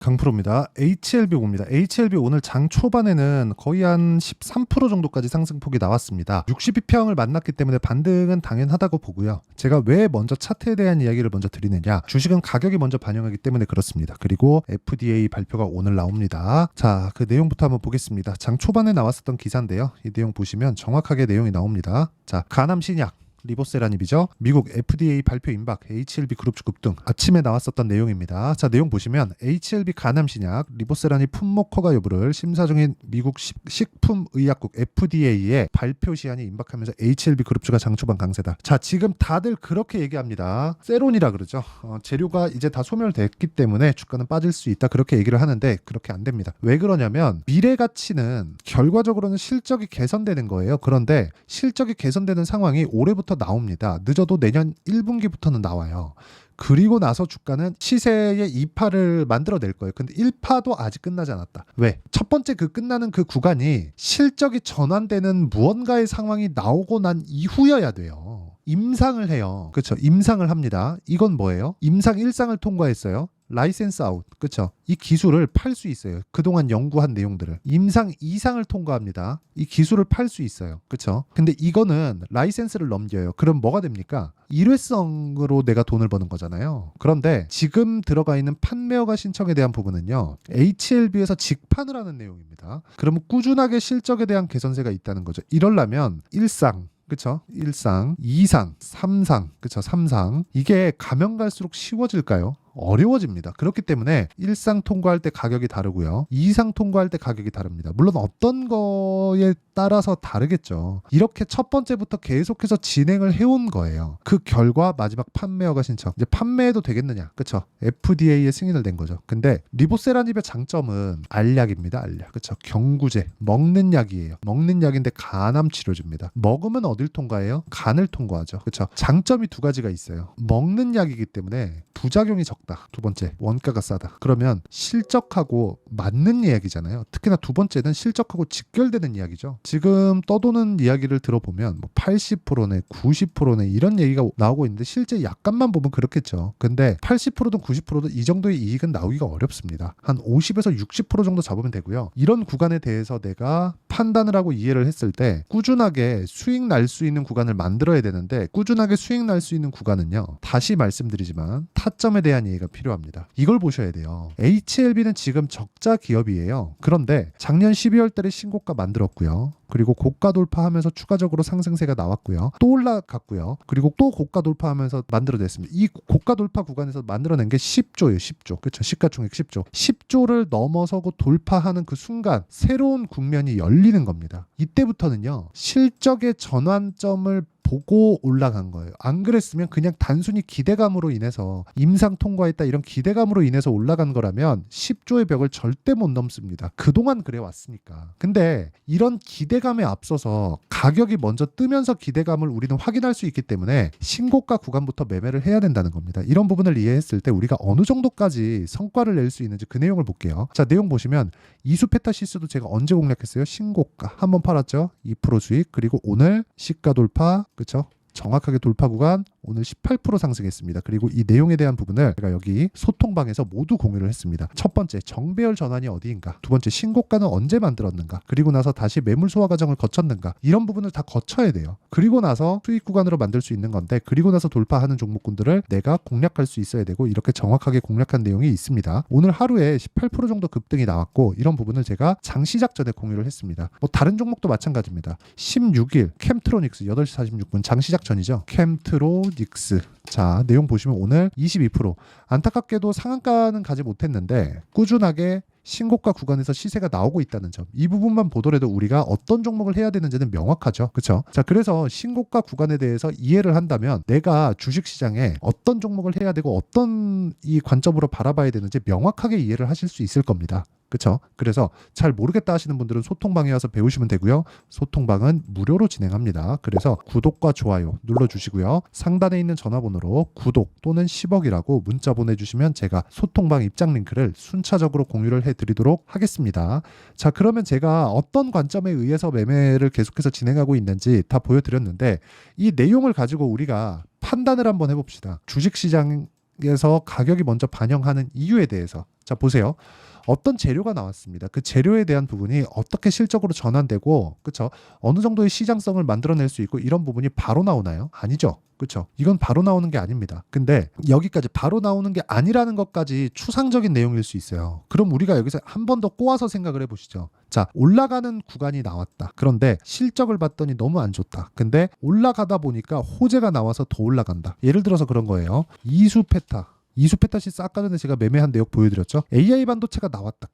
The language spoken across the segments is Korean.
강프로입니다. HLB 옵니다. HLB 오늘 장 초반에는 거의 한 13% 정도까지 상승폭이 나왔습니다. 62평을 만났기 때문에 반등은 당연하다고 보고요. 제가 왜 먼저 차트에 대한 이야기를 먼저 드리느냐, 주식은 가격이 먼저 반영하기 때문에 그렇습니다. 그리고 FDA 발표가 오늘 나옵니다. 자, 그 내용부터 한번 보겠습니다. 장 초반에 나왔었던 기사인데요. 이 내용 보시면 정확하게 내용이 나옵니다. 자, 가남 신약 리보세라닙이죠. 미국 FDA 발표 임박, HLB 그룹 급등. 아침에 나왔었던 내용입니다. 자, 내용 보시면 HLB 간암 신약 리보세라닙 품목 허가 여부를 심사 중인 미국 식품의약국 FDA의 발표 시한이 임박하면서 HLB 그룹주가 장초반 강세다. 자, 지금 다들 그렇게 얘기합니다. 세론이라 그러죠. 재료가 이제 다 소멸됐기 때문에 주가는 빠질 수 있다, 그렇게 얘기를 하는데 그렇게 안 됩니다. 왜 그러냐면 미래 가치는 결과적으로는 실적이 개선되는 거예요. 그런데 실적이 개선되는 상황이 올해부터 나옵니다. 늦어도 내년 1분기부터는 나와요. 그리고 나서 주가는 시세의 2파를 만들어낼 거예요. 근데 1파도 아직 끝나지 않았다. 왜? 첫 번째 그 끝나는 그 구간이 실적이 전환되는 무언가의 상황이 나오고 난 이후여야 돼요. 임상을 해요. 그렇죠. 임상을 합니다. 이건 뭐예요? 임상 1상을 통과했어요. 라이센스 아웃. 그렇죠. 이 기술을 팔 수 있어요. 그동안 연구한 내용들을. 임상 2상을 통과합니다. 이 기술을 팔 수 있어요. 그렇죠. 근데 이거는 라이센스를 넘겨요. 그럼 뭐가 됩니까? 일회성으로 내가 돈을 버는 거잖아요. 그런데 지금 들어가 있는 판매허가 신청에 대한 부분은요, HLB에서 직판을 하는 내용입니다. 그러면 꾸준하게 실적에 대한 개선세가 있다는 거죠. 이러려면 1상, 그쵸? 1상, 2상, 3상, 그쵸? 3상. 이게 가면 갈수록 쉬워질까요? 어려워집니다. 그렇기 때문에 1상 통과할 때 가격이 다르고요. 2상 통과할 때 가격이 다릅니다. 물론 어떤 거에 따라서 다르겠죠. 이렇게 첫 번째부터 계속해서 진행을 해온 거예요. 그 결과 마지막 판매허가 신청. 이제 판매해도 되겠느냐? 그쵸? FDA에 승인을 낸 거죠. 근데 리보세라닙의 장점은 알약입니다. 알약. 그쵸? 경구제. 먹는 약이에요. 먹는 약인데 간암 치료제입니다. 먹으면 어딜 통과해요? 간을 통과하죠. 그쵸? 장점이 두 가지가 있어요. 먹는 약이기 때문에 부작용이 적다. 두 번째, 원가가 싸다. 그러면 실적하고 맞는 이야기잖아요. 특히나 두 번째는 실적하고 직결되는 이야기죠. 지금 떠도는 이야기를 들어보면 뭐 80%네, 90%네 이런 얘기가 나오고 있는데 실제 약간만 보면 그렇겠죠. 근데 80%든 90%든 이 정도의 이익은 나오기가 어렵습니다. 한 50에서 60% 정도 잡으면 되고요. 이런 구간에 대해서 내가 판단을 하고 이해를 했을 때 꾸준하게 수익 날 수 있는 구간을 만들어야 되는데, 꾸준하게 수익 날 수 있는 구간은요, 다시 말씀드리지만 타점에 대한 이해가 필요합니다. 이걸 보셔야 돼요. HLB는 지금 적자 기업이에요. 그런데 작년 12월 달에 신고가 만들었고요. 그리고 고가 돌파하면서 추가적으로 상승세가 나왔고요. 또 올라갔고요. 그리고 또 고가 돌파하면서 만들어냈습니다. 이 고가 돌파 구간에서 만들어낸 게 10조예요. 10조. 그렇죠. 시가총액 10조. 10조를 넘어서고 돌파하는 그 순간 새로운 국면이 열리는 겁니다. 이때부터는요, 실적의 전환점을 보고 올라간 거예요. 안 그랬으면 그냥 단순히 기대감으로 인해서 임상 통과했다 이런 기대감으로 인해서 올라간 거라면 10조의 벽을 절대 못 넘습니다. 그동안 그래 왔으니까. 근데 이런 기대감에 앞서서 가격이 먼저 뜨면서 기대감을 우리는 확인할 수 있기 때문에 신고가 구간부터 매매를 해야 된다는 겁니다. 이런 부분을 이해했을 때 우리가 어느 정도까지 성과를 낼 수 있는지 그 내용을 볼게요. 자, 내용 보시면 이수페타시스도 제가 언제 공략했어요? 신고가 한번 팔았죠. 2% 수익. 그리고 오늘 시가 돌파, 그렇죠? 정확하게 돌파 구간 오늘 18% 상승했습니다. 그리고 이 내용에 대한 부분을 제가 여기 소통방에서 모두 공유를 했습니다. 첫 번째, 정배열 전환이 어디인가? 두 번째, 신고가는 언제 만들었는가? 그리고 나서 다시 매물 소화 과정을 거쳤는가? 이런 부분을 다 거쳐야 돼요. 그리고 나서 수익 구간으로 만들 수 있는 건데, 그리고 나서 돌파하는 종목군들을 내가 공략할 수 있어야 되고, 이렇게 정확하게 공략한 내용이 있습니다. 오늘 하루에 18% 정도 급등이 나왔고, 이런 부분을 제가 장 시작 전에 공유를 했습니다. 뭐 다른 종목도 마찬가지입니다. 16일 캠트로닉스 8시 46분 장 시작 전이죠. 캠트로닉스. 자, 내용 보시면 오늘 22%. 안타깝게도 상한가는 가지 못했는데 꾸준하게 신고가 구간에서 시세가 나오고 있다는 점, 이 부분만 보더라도 우리가 어떤 종목을 해야 되는지는 명확하죠. 그렇죠? 자, 그래서 신고가 구간에 대해서 이해를 한다면 내가 주식시장에 어떤 종목을 해야 되고 어떤 이 관점으로 바라봐야 되는지 명확하게 이해를 하실 수 있을 겁니다. 그렇죠? 그래서 잘 모르겠다 하시는 분들은 소통방에 와서 배우시면 되고요. 소통방은 무료로 진행합니다. 그래서 구독과 좋아요 눌러주시고요. 상단에 있는 전화번호로 구독 또는 10억이라고 문자 보내주시면 제가 소통방 입장 링크를 순차적으로 공유를 해드리도록 하겠습니다. 자, 그러면 제가 어떤 관점에 의해서 매매를 계속해서 진행하고 있는지 다 보여드렸는데, 이 내용을 가지고 우리가 판단을 한번 해봅시다. 주식시장에서 가격이 먼저 반영하는 이유에 대해서. 자, 보세요. 어떤 재료가 나왔습니다. 그 재료에 대한 부분이 어떻게 실적으로 전환되고, 그쵸? 어느 정도의 시장성을 만들어낼 수 있고, 이런 부분이 바로 나오나요? 아니죠. 그쵸? 이건 바로 나오는 게 아닙니다. 근데 여기까지 바로 나오는 게 아니라는 것까지 추상적인 내용일 수 있어요. 그럼 우리가 여기서 한 번 더 꼬아서 생각을 해보시죠. 자, 올라가는 구간이 나왔다. 그런데 실적을 봤더니 너무 안 좋다. 근데 올라가다 보니까 호재가 나와서 더 올라간다. 예를 들어서 그런 거예요. 이수페타시스 아까 전에 제가 매매한 내역 보여드렸죠. AI 반도체가 나왔다.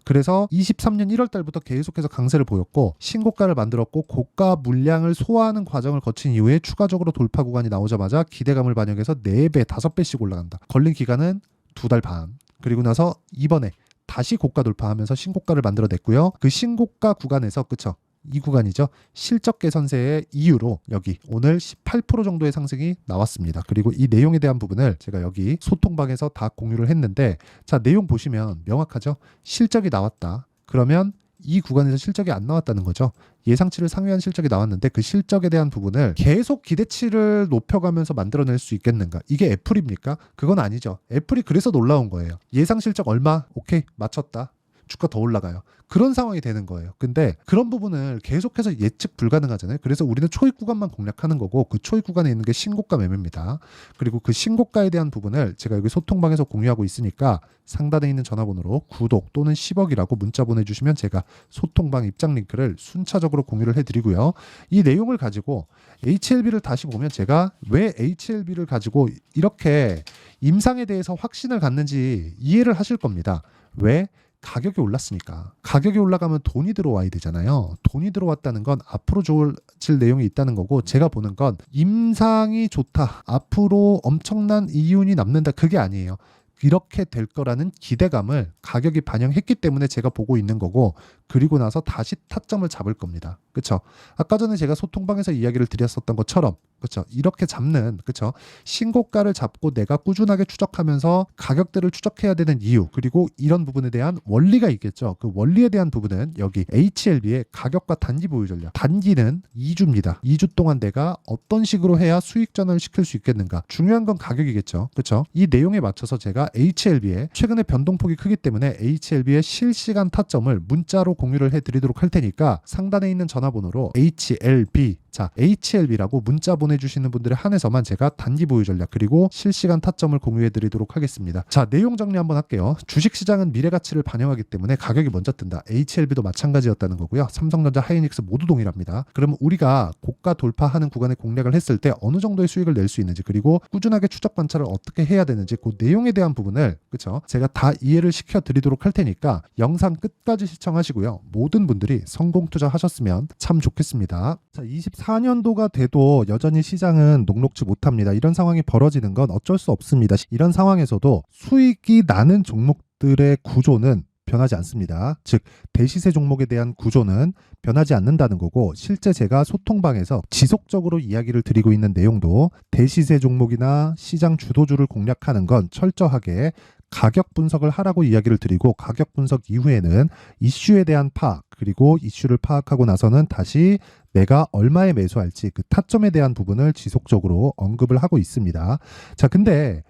그래서 23년 1월 달부터 계속해서 강세를 보였고 신고가를 만들었고 고가 물량을 소화하는 과정을 거친 이후에 추가적으로 돌파 구간이 나오자마자 기대감을 반영해서 4배, 5배씩 올라간다. 걸린 기간은 2달 반. 그리고 나서 이번에 다시 고가 돌파하면서 신고가를 만들어냈고요. 그 신고가 구간에서 그쵸? 이 구간이죠. 실적 개선세의 이유로 여기 오늘 18% 정도의 상승이 나왔습니다. 그리고 이 내용에 대한 부분을 제가 여기 소통방에서 다 공유를 했는데 자, 내용 보시면 명확하죠. 실적이 나왔다. 그러면 이 구간에서 실적이 안 나왔다는 거죠. 예상치를 상회한 실적이 나왔는데 그 실적에 대한 부분을 계속 기대치를 높여가면서 만들어낼 수 있겠는가? 이게 애플입니까? 그건 아니죠. 애플이 그래서 놀라운 거예요. 예상 실적 얼마? 오케이, 맞췄다. 주가 더 올라가요. 그런 상황이 되는 거예요. 근데 그런 부분을 계속해서 예측 불가능하잖아요. 그래서 우리는 초입 구간만 공략하는 거고 그 초입 구간에 있는 게 신고가 매매입니다. 그리고 그 신고가에 대한 부분을 제가 여기 소통방에서 공유하고 있으니까 상단에 있는 전화번호로 구독 또는 10억이라고 문자 보내주시면 제가 소통방 입장 링크를 순차적으로 공유를 해드리고요. 이 내용을 가지고 HLB를 다시 보면 제가 왜 HLB를 가지고 이렇게 임상에 대해서 확신을 갖는지 이해를 하실 겁니다. 왜? 가격이 올랐으니까. 가격이 올라가면 돈이 들어와야 되잖아요. 돈이 들어왔다는 건 앞으로 좋아질 내용이 있다는 거고 제가 보는 건 임상이 좋다. 앞으로 엄청난 이윤이 남는다. 그게 아니에요. 이렇게 될 거라는 기대감을 가격이 반영했기 때문에 제가 보고 있는 거고 그리고 나서 다시 타점을 잡을 겁니다. 그렇죠? 아까 전에 제가 소통방에서 이야기를 드렸었던 것처럼 그렇죠? 이렇게 잡는 그렇죠? 신고가를 잡고 내가 꾸준하게 추적하면서 가격대를 추적해야 되는 이유 그리고 이런 부분에 대한 원리가 있겠죠. 그 원리에 대한 부분은 여기 HLB의 가격과 단기 보유 전략. 단기는 2주입니다. 2주 동안 내가 어떤 식으로 해야 수익 전환을 시킬 수 있겠는가? 중요한 건 가격이겠죠. 그렇죠? 이 내용에 맞춰서 제가 HLB의 최근에 변동폭이 크기 때문에 HLB의 실시간 타점을 문자로 공유를 해드리도록 할 테니까 상단에 있는 전화번호로 HLB 자, HLB라고 문자 보내주시는 분들에 한해서만 제가 단기 보유 전략 그리고 실시간 타점을 공유해드리도록 하겠습니다. 자, 내용 정리 한번 할게요. 주식시장은 미래가치를 반영하기 때문에 가격이 먼저 뜬다. HLB도 마찬가지였다는 거고요. 삼성전자, 하이닉스 모두 동일합니다. 그러면 우리가 고가 돌파하는 구간에 공략을 했을 때 어느 정도의 수익을 낼 수 있는지 그리고 꾸준하게 추적 관찰을 어떻게 해야 되는지 그 내용에 대한 부분을 그쵸? 제가 다 이해를 시켜드리도록 할 테니까 영상 끝까지 시청하시고요. 모든 분들이 성공 투자하셨으면 참 좋겠습니다. 자, 24년도가 돼도 여전히 시장은 녹록지 못합니다. 이런 상황이 벌어지는 건 어쩔 수 없습니다. 이런 상황에서도 수익이 나는 종목들의 구조는 변하지 않습니다. 즉 대시세 종목에 대한 구조는 변하지 않는다는 거고 실제 제가 소통방에서 지속적으로 이야기를 드리고 있는 내용도 대시세 종목이나 시장 주도주를 공략하는 건 철저하게 가격 분석을 하라고 이야기를 드리고 가격 분석 이후에는 이슈에 대한 파악 그리고 이슈를 파악하고 나서는 다시 내가 얼마에 매수할지 그 타점에 대한 부분을 지속적으로 언급을 하고 있습니다. 자, 근데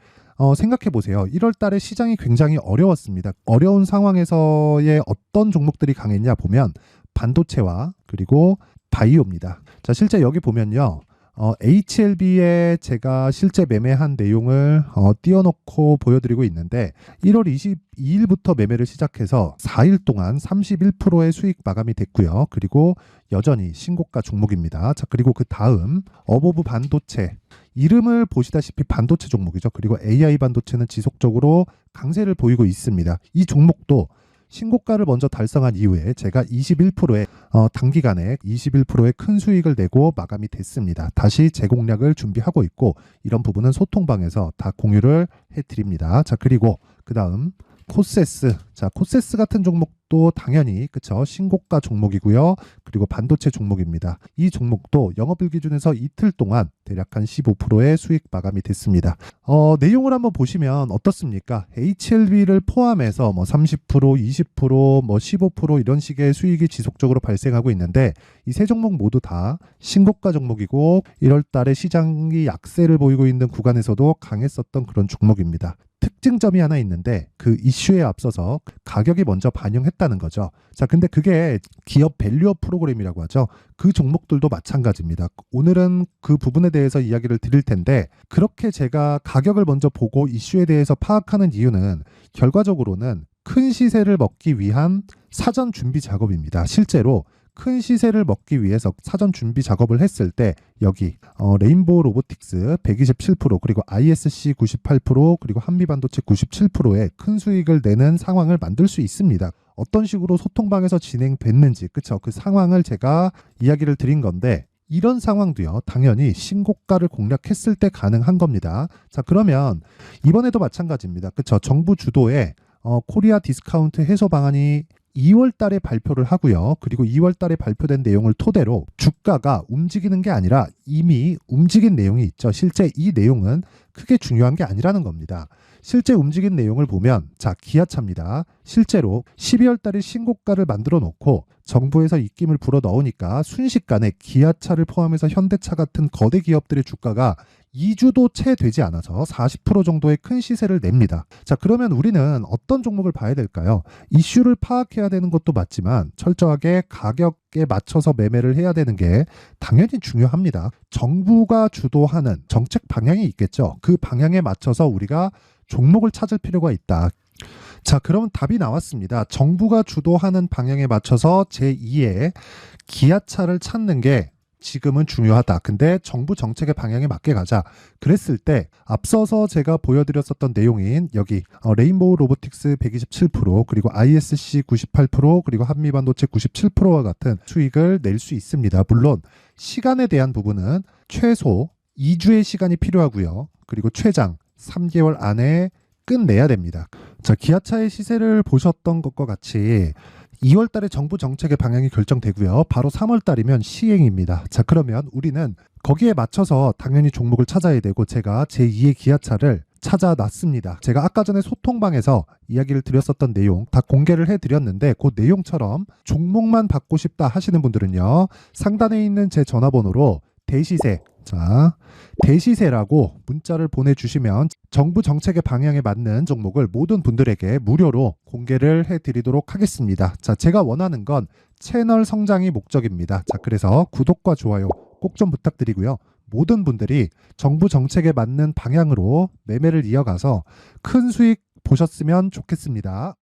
생각해 보세요. 1월 달에 시장이 굉장히 어려웠습니다. 어려운 상황에서의 어떤 종목들이 강했냐 보면 반도체와 그리고 바이오입니다. 자, 실제 여기 보면요. HLB에 제가 실제 매매한 내용을 띄워놓고 보여드리고 있는데 1월 22일부터 매매를 시작해서 4일 동안 31%의 수익 마감이 됐고요. 그리고 여전히 신고가 종목입니다. 자, 그리고 그 다음 어보브 반도체 이름을 보시다시피 반도체 종목이죠. 그리고 AI 반도체는 지속적으로 강세를 보이고 있습니다. 이 종목도 신고가를 먼저 달성한 이후에 제가 21%의 단기간에 21%의 큰 수익을 내고 마감이 됐습니다. 다시 재공략을 준비하고 있고 이런 부분은 소통방에서 다 공유를 해드립니다. 자, 그리고 그 다음 코세스. 자, 코세스 같은 종목도 당연히 그쵸 신고가 종목이고요. 그리고 반도체 종목입니다. 이 종목도 영업일 기준에서 이틀 동안 대략 한 15%의 수익 마감이 됐습니다. 내용을 한번 보시면 어떻습니까? HLB를 포함해서 뭐 30%, 20%, 뭐 15% 이런 식의 수익이 지속적으로 발생하고 있는데 이 세 종목 모두 다 신고가 종목이고 1월 달에 시장이 약세를 보이고 있는 구간에서도 강했었던 그런 종목입니다. 특징점이 하나 있는데 그 이슈에 앞서서 가격이 먼저 반영했다는 거죠. 자, 근데 그게 기업 밸류업 프로그램이라고 하죠. 그 종목들도 마찬가지입니다. 오늘은 그 부분에 대해서 이야기를 드릴 텐데 그렇게 제가 가격을 먼저 보고 이슈에 대해서 파악하는 이유는 결과적으로는 큰 시세를 먹기 위한 사전 준비 작업입니다. 실제로 큰 시세를 먹기 위해서 사전 준비 작업을 했을 때 여기 레인보우 로보틱스 127% 그리고 ISC 98% 그리고 한미반도체 97%의 큰 수익을 내는 상황을 만들 수 있습니다. 어떤 식으로 소통방에서 진행됐는지 그쵸? 그 상황을 제가 이야기를 드린 건데 이런 상황도요 당연히 신고가를 공략했을 때 가능한 겁니다. 자, 그러면 이번에도 마찬가지입니다. 그쵸? 정부 주도의 코리아 디스카운트 해소 방안이 2월 달에 발표를 하고요. 그리고 2월 달에 발표된 내용을 토대로 주가가 움직이는 게 아니라 이미 움직인 내용이 있죠. 실제 이 내용은 크게 중요한 게 아니라는 겁니다. 실제 움직인 내용을 보면 자, 기아차입니다. 실제로 12월 달에 신고가를 만들어 놓고 정부에서 입김을 불어 넣으니까 순식간에 기아차를 포함해서 현대차 같은 거대 기업들의 주가가 2주도 채 되지 않아서 40% 정도의 큰 시세를 냅니다. 자, 그러면 우리는 어떤 종목을 봐야 될까요? 이슈를 파악해야 되는 것도 맞지만 철저하게 가격에 맞춰서 매매를 해야 되는 게 당연히 중요합니다. 정부가 주도하는 정책 방향이 있겠죠. 그 방향에 맞춰서 우리가 종목을 찾을 필요가 있다. 자, 그러면 답이 나왔습니다. 정부가 주도하는 방향에 맞춰서 제2의 기아차를 찾는 게 지금은 중요하다. 근데 정부 정책의 방향에 맞게 가자. 그랬을 때 앞서서 제가 보여드렸었던 내용인 여기 레인보우 로보틱스 127% 그리고 ISC 98% 그리고 한미반도체 97%와 같은 수익을 낼 수 있습니다. 물론 시간에 대한 부분은 최소 2주의 시간이 필요하고요. 그리고 최장 3개월 안에 끝내야 됩니다. 자, 기아차의 시세를 보셨던 것과 같이 2월 달에 정부 정책의 방향이 결정되고요. 바로 3월 달이면 시행입니다. 자, 그러면 우리는 거기에 맞춰서 당연히 종목을 찾아야 되고 제가 제2의 기아차를 찾아놨습니다. 제가 아까 전에 소통방에서 이야기를 드렸었던 내용 다 공개를 해드렸는데 그 내용처럼 종목만 받고 싶다 하시는 분들은요. 상단에 있는 제 전화번호로 대시세, 자, 대시세라고 문자를 보내주시면 정부 정책의 방향에 맞는 종목을 모든 분들에게 무료로 공개를 해드리도록 하겠습니다. 자, 제가 원하는 건 채널 성장이 목적입니다. 자, 그래서 구독과 좋아요 꼭 좀 부탁드리고요. 모든 분들이 정부 정책에 맞는 방향으로 매매를 이어가서 큰 수익 보셨으면 좋겠습니다.